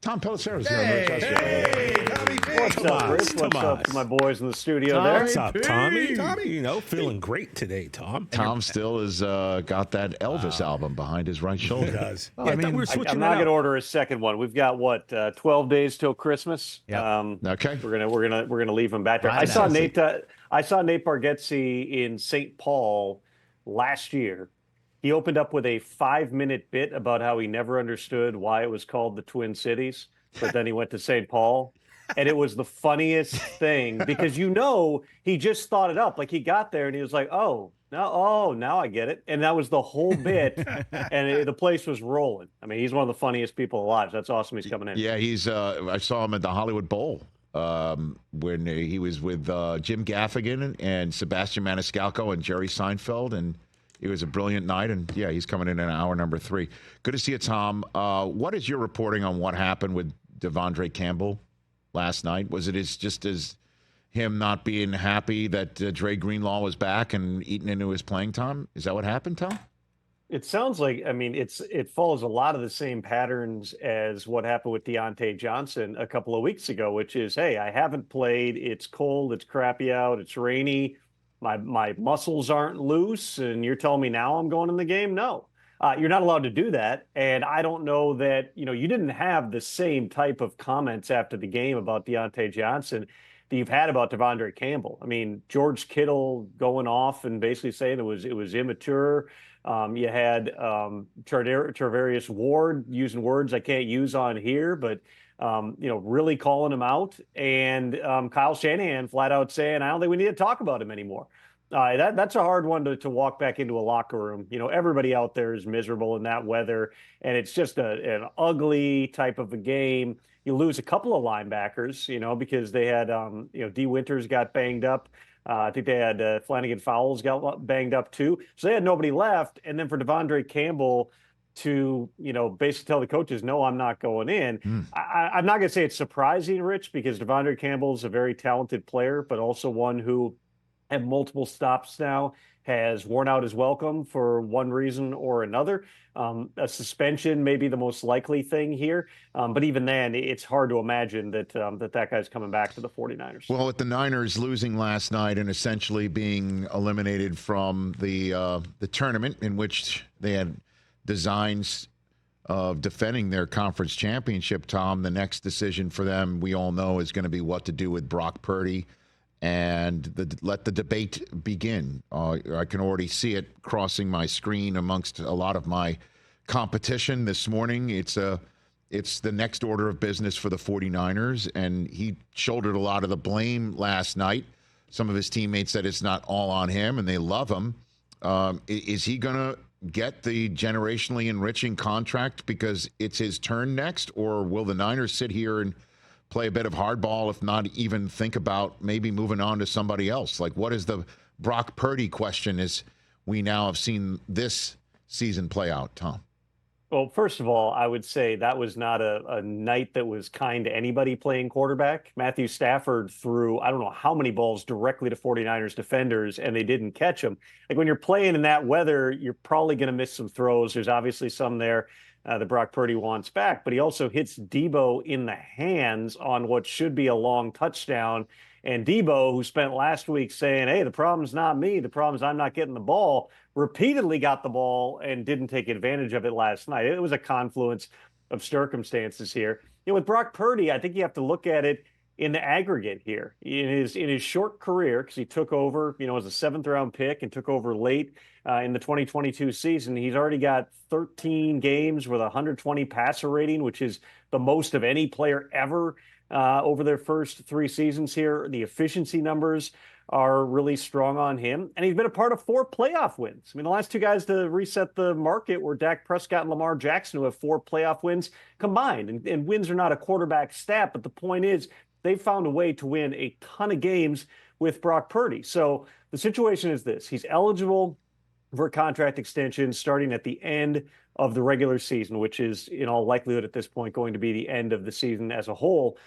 Tom Pelissero's here. Hey, Tommy P. What's up, Rich? What's up to my boys in the studio there? What's up, Tommy? Feeling great today, Tom. Tom still has got that Elvis album behind his right shoulder. He does. Well, I'm not going to order a second one. We've got 12 days till Christmas. Yep. Okay. We're gonna leave him back there. Right. I saw Nate Bargatze in St. Paul last year. He opened up with a 5-minute bit about how he never understood why it was called the Twin Cities, but then he went to St. Paul. And it was the funniest thing because, he just thought it up. Like he got there and he was like, now I get it. And that was the whole bit. And the place was rolling. I mean, he's one of the funniest people alive. So that's awesome. He's coming in. Yeah, I saw him at the Hollywood Bowl when he was with Jim Gaffigan and Sebastian Maniscalco and Jerry Seinfeld. And it was a brilliant night. And, yeah, he's coming in hour number 3. Good to see you, Tom. What is your reporting on what happened with DeAndre Campbell last night? Was it just as him not being happy that Dre Greenlaw was back and eating into his playing time? Is that what happened, Tom? It sounds like, it follows a lot of the same patterns as what happened with Deontay Johnson a couple of weeks ago, which is, hey, I haven't played. It's cold. It's crappy out. It's rainy. My muscles aren't loose. And you're telling me now I'm going in the game? No. You're not allowed to do that. And I don't know that, you didn't have the same type of comments after the game about Deontay Johnson that you've had about De'Vondre Campbell. I mean, George Kittle going off and basically saying it was immature. You had Charvarius Ward using words I can't use on here, but, really calling him out. And Kyle Shanahan flat out saying, I don't think we need to talk about him anymore. That's a hard one to walk back into a locker room. Everybody out there is miserable in that weather, and it's just an ugly type of a game. You lose a couple of linebackers, because they had, D. Winters got banged up. I think they had Flanagan Fowles got banged up too. So they had nobody left. And then for De'Vondre Campbell to, basically tell the coaches, no, I'm not going in. I'm not going to say it's surprising, Rich, because De'Vondre Campbell is a very talented player, but also one who at multiple stops now has worn out his welcome for one reason or another. A suspension may be the most likely thing here. But even then, it's hard to imagine that guy's coming back to the 49ers. Well, with the Niners losing last night and essentially being eliminated from the tournament in which they had designs of defending their conference championship, Tom, the next decision for them, we all know, is going to be what to do with Brock Purdy. And let the debate begin. I can already see it crossing my screen amongst a lot of my competition this morning. It's the next order of business for the 49ers, and he shouldered a lot of the blame last night. Some of his teammates said it's not all on him, and they love him. Is he going to get the generationally enriching contract because it's his turn next, or will the Niners sit here and play a bit of hardball, if not even think about maybe moving on to somebody else? Like, what is the Brock Purdy question as we now have seen this season play out, Tom? Well, first of all, I would say that was not a night that was kind to anybody playing quarterback. Matthew Stafford threw, I don't know how many balls directly to 49ers defenders, and they didn't catch them. Like, when you're playing in that weather, you're probably going to miss some throws. There's obviously some there that Brock Purdy wants back, but he also hits Debo in the hands on what should be a long touchdown. And Debo, who spent last week saying, hey, the problem's not me, the problem's I'm not getting the ball, repeatedly got the ball and didn't take advantage of it last night. It was a confluence of circumstances here. With Brock Purdy, I think you have to look at it in the aggregate here. In his short career, because he took over, as a 7th-round pick and took over late in the 2022 season, he's already got 13 games with 120 passer rating, which is the most of any player ever over their first 3 seasons here. The efficiency numbers are really strong on him. And he's been a part of 4 playoff wins. The last 2 guys to reset the market were Dak Prescott and Lamar Jackson, who have 4 playoff wins combined. And wins are not a quarterback stat, but the point is they've found a way to win a ton of games with Brock Purdy. So the situation is this. He's eligible for a contract extension starting at the end of the regular season, which is in all likelihood at this point going to be the end of the season as a whole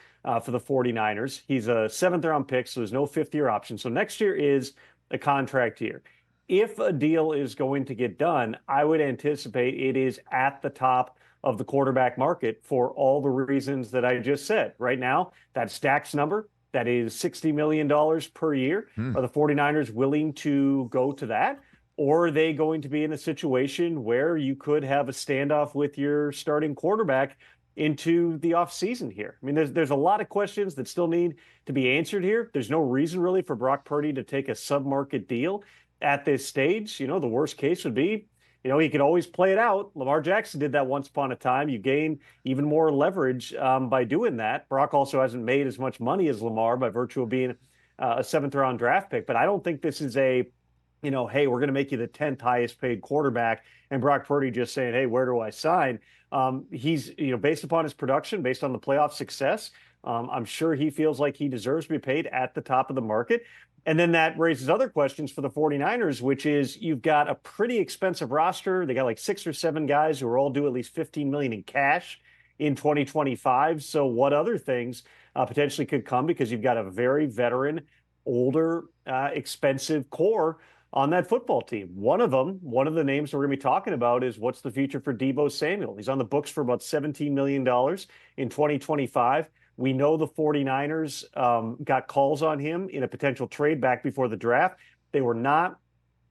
for the 49ers. He's a 7th-round pick, so there's no 5th-year option. So next year is a contract year. If a deal is going to get done, I would anticipate it is at the top of the quarterback market for all the reasons that I just said. Right now, that Stacks number, that is $60 million per year. Are the 49ers willing to go to that? Or are they going to be in a situation where you could have a standoff with your starting quarterback into the offseason here? I mean, there's a lot of questions that still need to be answered here. There's no reason really for Brock Purdy to take a sub-market deal at this stage. The worst case would be, he could always play it out. Lamar Jackson did that once upon a time. You gain even more leverage by doing that. Brock also hasn't made as much money as Lamar by virtue of being a seventh-round draft pick. But I don't think this is a, hey, we're going to make you the 10th highest paid quarterback, and Brock Purdy just saying, hey, where do I sign? He's, based upon his production, based on the playoff success, I'm sure he feels like he deserves to be paid at the top of the market. And then that raises other questions for the 49ers, which is you've got a pretty expensive roster. They got like 6 or 7 guys who are all due at least $15 million in cash in 2025. So what other things potentially could come, because you've got a very veteran, older, expensive core on that football team. One of the names we're going to be talking about is what's the future for Deebo Samuel. He's on the books for about $17 million in 2025. We know the 49ers got calls on him in a potential trade back before the draft. They were not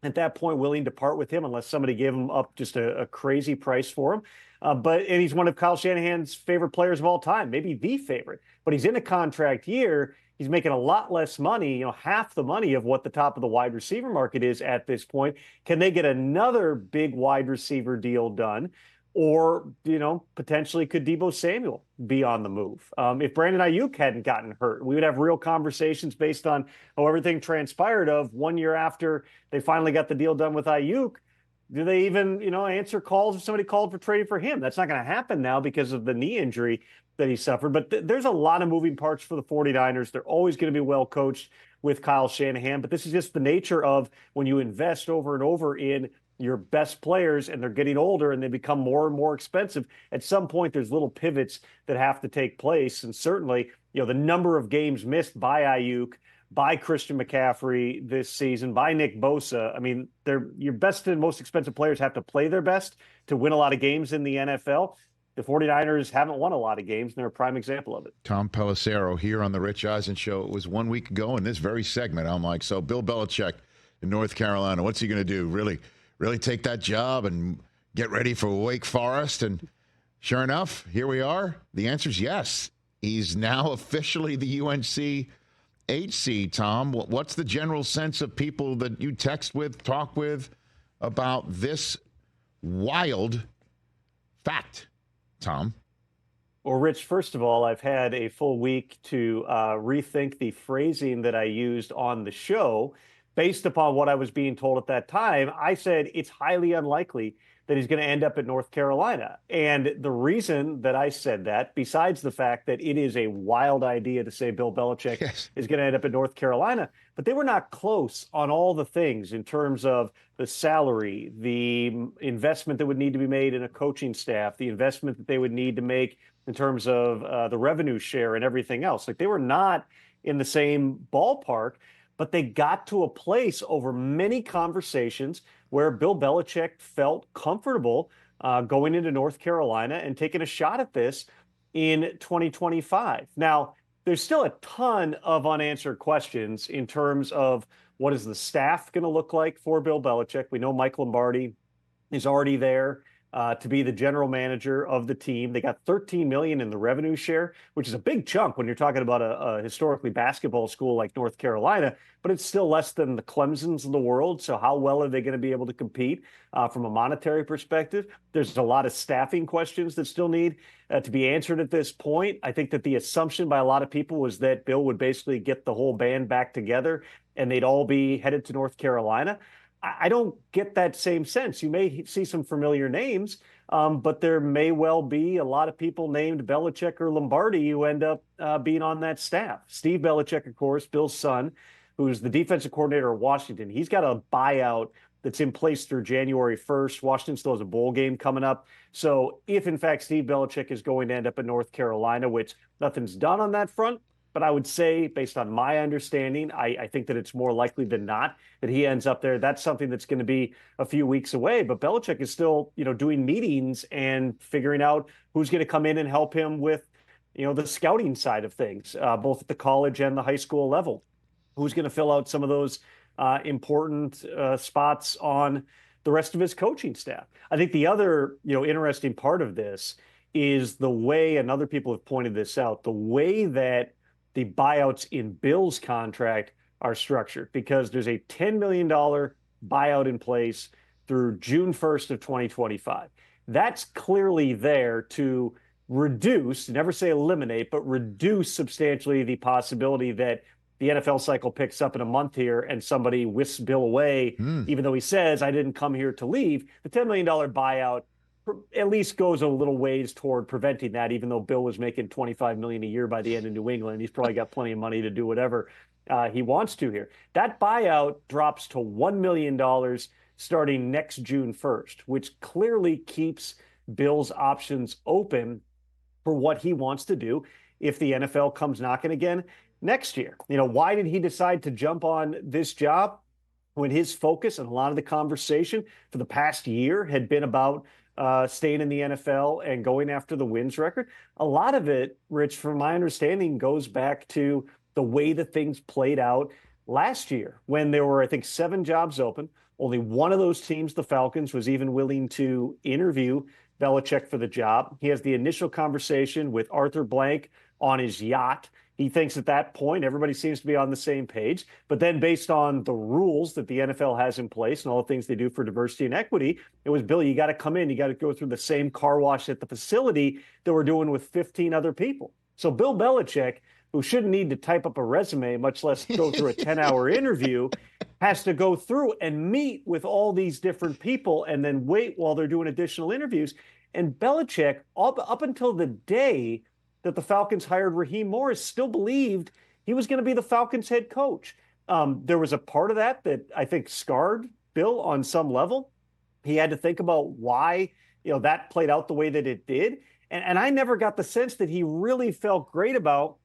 at that point willing to part with him unless somebody gave him up just a crazy price for him. And he's one of Kyle Shanahan's favorite players of all time, maybe the favorite. But he's in a contract year. He's making a lot less money, half the money of what the top of the wide receiver market is at this point. Can they get another big wide receiver deal done? Or, potentially could Deebo Samuel be on the move? If Brandon Ayuk hadn't gotten hurt, we would have real conversations based on how everything transpired of 1 year after they finally got the deal done with Ayuk. Do they even, answer calls if somebody called for trading for him? That's not going to happen now because of the knee injury that he suffered. But there's a lot of moving parts for the 49ers. They're always going to be well coached with Kyle Shanahan. But this is just the nature of when you invest over and over in your best players and they're getting older and they become more and more expensive. At some point, there's little pivots that have to take place. And certainly, the number of games missed by Ayuk, by Christian McCaffrey this season, by Nick Bosa. I mean, your best and most expensive players have to play their best to win a lot of games in the NFL. The 49ers haven't won a lot of games, and they're a prime example of it. Tom Pelissero here on the Rich Eisen Show. It was 1 week ago in this very segment. I'm like, so Bill Belichick in North Carolina, what's he going to do? Really take that job and get ready for Wake Forest? And sure enough, here we are. The answer is yes. He's now officially the UNC 8 seed, Tom. What's the general sense of people that you text with, talk with about this wild fact, Tom? Well, Rich, first of all, I've had a full week to rethink the phrasing that I used on the show. Based upon what I was being told at that time, I said it's highly unlikely that he's going to end up at North Carolina. And the reason that I said that, besides the fact that it is a wild idea to say Bill Belichick is going to end up at North Carolina, but they were not close on all the things in terms of the salary, the investment that would need to be made in a coaching staff, the investment that they would need to make in terms of the revenue share and everything else. Like, they were not in the same ballpark. But they got to a place over many conversations where Bill Belichick felt comfortable going into North Carolina and taking a shot at this in 2025. Now, there's still a ton of unanswered questions in terms of what is the staff going to look like for Bill Belichick. We know Mike Lombardi is already there to be the general manager of the team. They got $13 million in the revenue share, which is a big chunk when you're talking about a historically basketball school like North Carolina, but it's still less than the Clemsons of the world. So how well are they going to be able to compete from a monetary perspective? There's a lot of staffing questions that still need to be answered at this point. I think that the assumption by a lot of people was that Bill would basically get the whole band back together and they'd all be headed to North Carolina. I don't get that same sense. You may see some familiar names, but there may well be a lot of people named Belichick or Lombardi who end up being on that staff. Steve Belichick, of course, Bill's son, who's the defensive coordinator of Washington. He's got a buyout that's in place through January 1st. Washington still has a bowl game coming up. So if, in fact, Steve Belichick is going to end up in North Carolina, which nothing's done on that front, But I would say, based on my understanding, I think that it's more likely than not that he ends up there. That's something that's going to be a few weeks away. But Belichick is still, doing meetings and figuring out who's going to come in and help him with, the scouting side of things, both at the college and the high school level. Who's going to fill out some of those important spots on the rest of his coaching staff. I think the other, interesting part of this is the way, and other people have pointed this out, the way that the buyouts in Bill's contract are structured, because there's a $10 million buyout in place through June 1st of 2025. That's clearly there to reduce, never say eliminate, but reduce substantially the possibility that the NFL cycle picks up in a month here and somebody whisks Bill away, even though he says, I didn't come here to leave. The $10 million buyout at least goes a little ways toward preventing that, even though Bill was making $25 million a year by the end of New England. He's probably got plenty of money to do whatever he wants to here. That buyout drops to $1 million starting next June 1st, which clearly keeps Bill's options open for what he wants to do if the NFL comes knocking again next year. Why did he decide to jump on this job when his focus and a lot of the conversation for the past year had been about staying in the NFL and going after the wins record? A lot of it, Rich, from my understanding, goes back to the way that things played out last year when there were, I think, 7 jobs open. Only one of those teams, the Falcons, was even willing to interview Belichick for the job. He has the initial conversation with Arthur Blank on his yacht. He thinks at that point, everybody seems to be on the same page. But then based on the rules that the NFL has in place and all the things they do for diversity and equity, it was, Bill, you got to come in. You got to go through the same car wash at the facility that we're doing with 15 other people. So Bill Belichick, who shouldn't need to type up a resume, much less go through a 10-hour interview, has to go through and meet with all these different people and then wait while they're doing additional interviews. And Belichick, up until the day that the Falcons hired Raheem Morris, still believed he was going to be the Falcons head coach. There was a part of that I think scarred Bill on some level. He had to think about why, that played out the way that it did. And I never got the sense that he really felt great about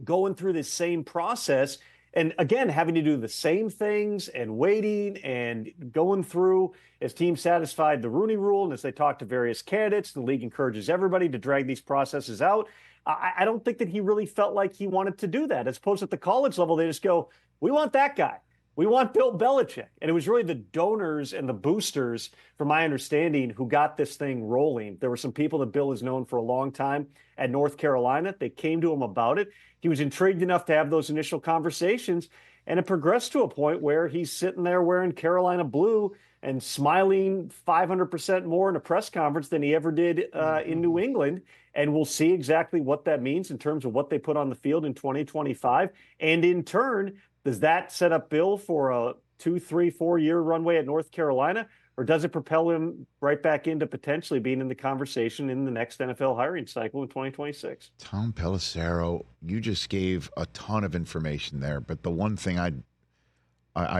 going through this same process and, again, having to do the same things and waiting and going through as teams satisfied the Rooney Rule and as they talk to various candidates. The league encourages everybody to drag these processes out. I don't think that he really felt like he wanted to do that. As opposed to at the college level, they just go, we want that guy. We want Bill Belichick. And it was really the donors and the boosters, from my understanding, who got this thing rolling. There were some people that Bill has known for a long time at North Carolina. They came to him about it. He was intrigued enough to have those initial conversations. And it progressed to a point where he's sitting there wearing Carolina blue and smiling 500% more in a press conference than he ever did in New England. And we'll see exactly what that means in terms of what they put on the field in 2025. And in turn, does that set up Bill for a 2, 3, 4-year runway at North Carolina? Or does it propel him right back into potentially being in the conversation in the next NFL hiring cycle in 2026? Tom Pelissero, you just gave a ton of information there. But the one thing I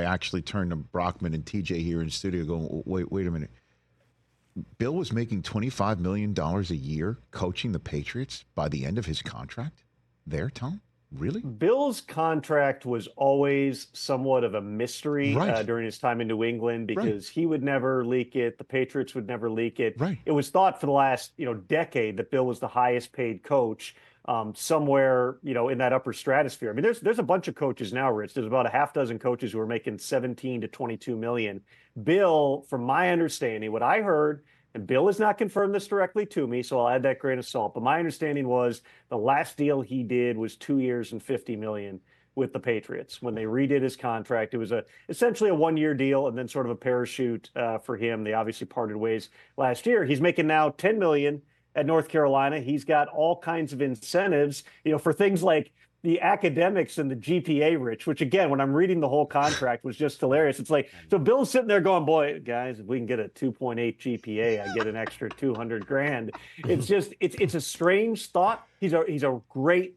actually turned to Brockman and TJ here in studio going, wait a minute. Bill was making $25 million a year coaching the Patriots by the end of his contract there, Tom? Really? Bill's contract was always somewhat of a mystery during his time in New England because he would never leak it. The Patriots would never leak it. Right. It was thought for the last decade that Bill was the highest paid coach somewhere in that upper stratosphere. I mean, there's a bunch of coaches now, Rich. There's about a half dozen coaches who are making 17 to 22 million. Bill, from my understanding, what I heard, and Bill has not confirmed this directly to me, so I'll add that grain of salt. But my understanding was the last deal he did was 2 years and $50 million with the Patriots. When they redid his contract, it was essentially a 1-year deal and then sort of a parachute for him. They obviously parted ways last year. He's making now $10 million at North Carolina. He's got all kinds of incentives, for things like the academics and the GPA, Rich, which, again, when I'm reading the whole contract was just hilarious. It's like, so Bill's sitting there going, boy, guys, if we can get a 2.8 GPA, I get an extra $200,000. It's just, it's a strange thought. He's a great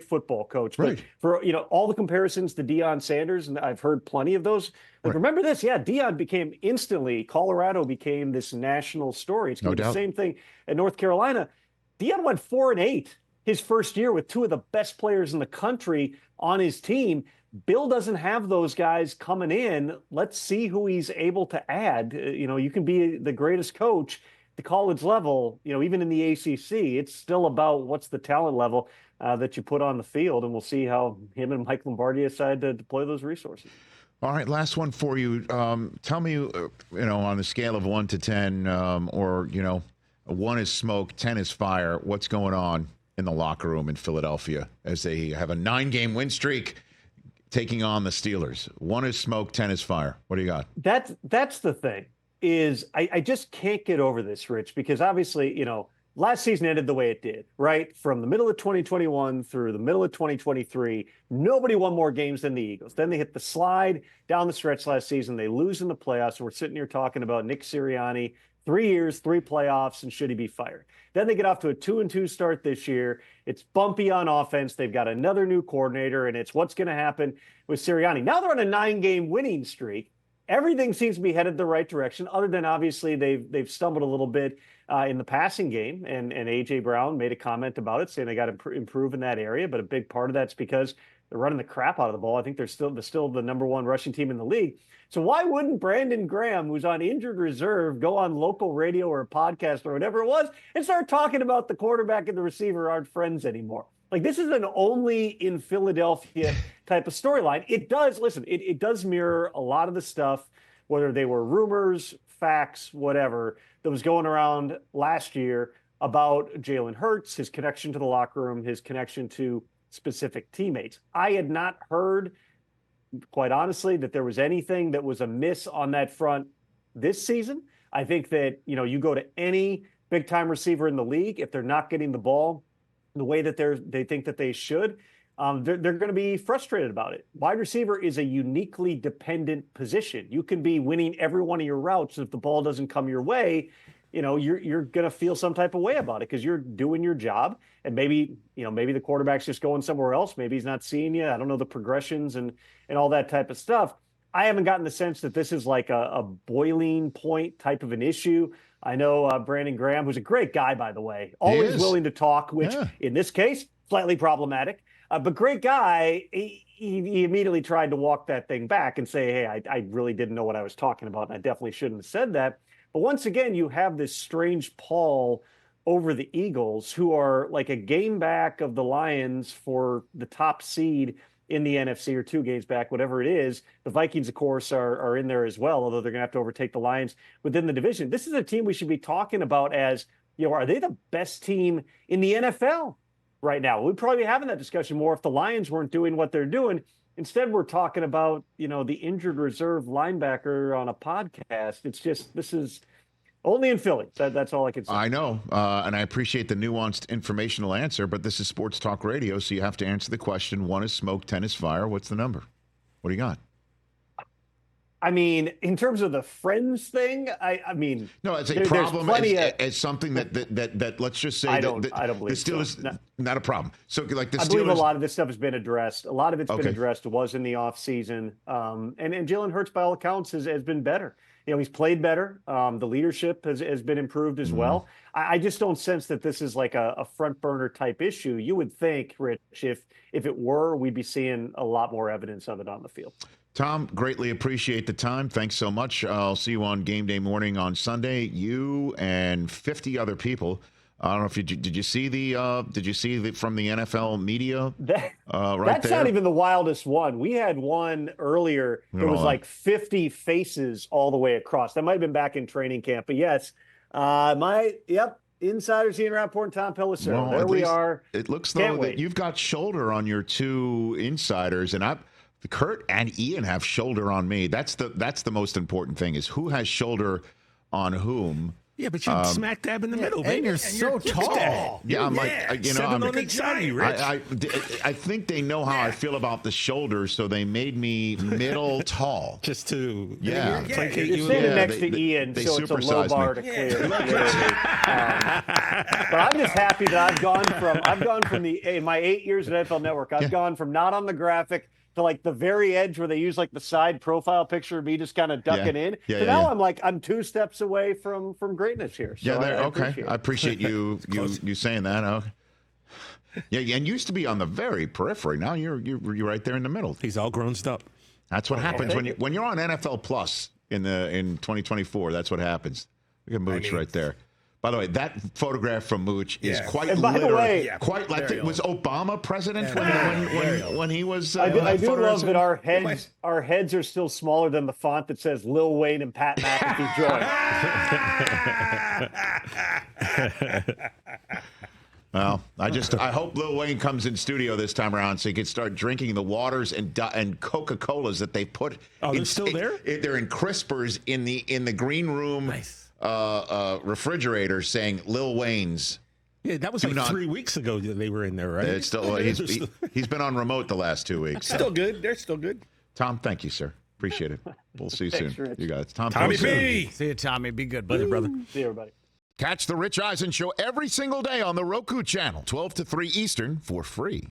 football coach. But for, all the comparisons to Deion Sanders, and I've heard plenty of those. Remember this? Yeah, Deion became instantly, Colorado became this national story. It's going to be the same thing at North Carolina. Deion went 4-8 his first year with two of the best players in the country on his team. Bill doesn't have those guys coming in. Let's see who he's able to add. You can be the greatest coach at the college level, even in the ACC. It's still about what's the talent level that you put on the field, and we'll see how him and Mike Lombardi decide to deploy those resources. All right, last one for you. Tell me, on the scale of 1 to 10, or 1 is smoke, 10 is fire, what's going on in the locker room in Philadelphia as they have a 9-game win streak taking on the Steelers? 1 is smoke, 10 is fire. What do you got? That's the thing, is I just can't get over this, Rich, because obviously, last season ended the way it did, right? From the middle of 2021 through the middle of 2023, nobody won more games than the Eagles. Then they hit the slide down the stretch last season. They lose in the playoffs. We're sitting here talking about Nick Sirianni, 3 years, 3 playoffs, and should he be fired? Then they get off to a 2-2 start this year. It's bumpy on offense. They've got another new coordinator, and it's what's going to happen with Sirianni. Now they're on a 9-game winning streak. Everything seems to be headed the right direction, other than obviously they've stumbled a little bit in the passing game, and A.J. Brown made a comment about it, saying they got to improve in that area, but a big part of that's because they're running the crap out of the ball. I think they're still the number 1 rushing team in the league. So why wouldn't Brandon Graham, who's on injured reserve, go on local radio or a podcast or whatever it was and start talking about the quarterback and the receiver aren't friends anymore? Like, this is an only in Philadelphia type of storyline. It does mirror a lot of the stuff, whether they were rumors, facts, whatever, that was going around last year about Jalen Hurts, his connection to the locker room, his connection to specific teammates. I had not heard, quite honestly, that there was anything that was amiss on that front this season. I think that, you go to any big-time receiver in the league, if they're not getting the ball the way that they think that they should, they're going to be frustrated about it. Wide receiver is a uniquely dependent position. You can be winning every one of your routes. If the ball doesn't come your way, you're going to feel some type of way about it because you're doing your job. And maybe the quarterback's just going somewhere else. Maybe he's not seeing you. I don't know the progressions and all that type of stuff. I haven't gotten the sense that this is like a boiling point type of an issue. I know Brandon Graham, who's a great guy, by the way, always willing to talk, which in this case, slightly problematic. But great guy, he immediately tried to walk that thing back and say, hey, I really didn't know what I was talking about, and I definitely shouldn't have said that. But once again, you have this strange pall over the Eagles, who are like a game back of the Lions for the top seed in the NFC, or 2 games back, whatever it is. The Vikings, of course, are in there as well, although they're going to have to overtake the Lions within the division. This is a team we should be talking about as, are they the best team in the NFL right now? We'd probably be having that discussion more if the Lions weren't doing what they're doing. Instead, we're talking about, the injured reserve linebacker on a podcast. It's just, this is only in Philly. That's all I can say. I know, and I appreciate the nuanced informational answer, but this is Sports Talk Radio, so you have to answer the question. 1 is smoke, 10 is fire. What's the number? What do you got? I mean, in terms of the friends thing, I mean, no, it's a problem. It's something that let's just say I don't believe it still is not a problem. So like the Steelers, I believe a lot of this stuff has been addressed. A lot of it's been addressed. It was in the offseason. And Jalen Hurts, by all accounts, has been better. He's played better. The leadership has been improved as well. I just don't sense that this is like a front burner type issue. You would think, Rich, if it were, we'd be seeing a lot more evidence of it on the field. Tom, greatly appreciate the time. Thanks so much. I'll see you on game day morning on Sunday. You and 50 other people. I don't know if did you see the from the NFL media? That's not even the wildest one. We had one earlier. It was like 50 faces all the way across. That might have been back in training camp, but yes, insiders Ian Rappaport and Tom Pelissero. Well, there we are. It looks though that you've got shoulder on your 2 insiders, and Kurt and Ian have shoulder on me. That's the most important thing, is who has shoulder on whom. Yeah, but you're smack dab in the middle, baby. And you're so tall. Yeah, I'm like, I'm on each side of you, Rich. I think they know how I feel about the shoulders, so they made me middle tall. Just to placate you. You're standing next to Ian, so it's a low bar to clear. But I'm just happy that I've gone from in my 8 years at NFL Network, I've gone from not on the graphic to like the very edge where they use like the side profile picture of me just kind of ducking in. So now I'm 2 steps away from greatness here. So okay. I appreciate you saying that. Yeah, and used to be on the very periphery. Now you're right there in the middle. He's all grown up. That's what happens when you're on NFL Plus in 2024. That's what happens. Look at Mooch right there. By the way, that photograph from Mooch is quite literally quite like it was Obama president when he was. I do love that our heads are still smaller than the font that says Lil Wayne and Pat McAfee join. Well, I hope Lil Wayne comes in studio this time around so he can start drinking the waters and Coca-Colas that they put. Oh, they're still there? They're in crispers in the green room. Nice. Refrigerator saying Lil Wayne's. Yeah, that was like 3 weeks ago that they were in there, right? It's still, he's been on remote the last 2 weeks. Still good. They're still good. Tom, thank you, sir. Appreciate it. We'll see you soon. Rich. You guys. Tommy B. See you, Tommy. Be good, brother. See you, everybody. Catch the Rich Eisen Show every single day on the Roku Channel, 12 to 3 Eastern for free.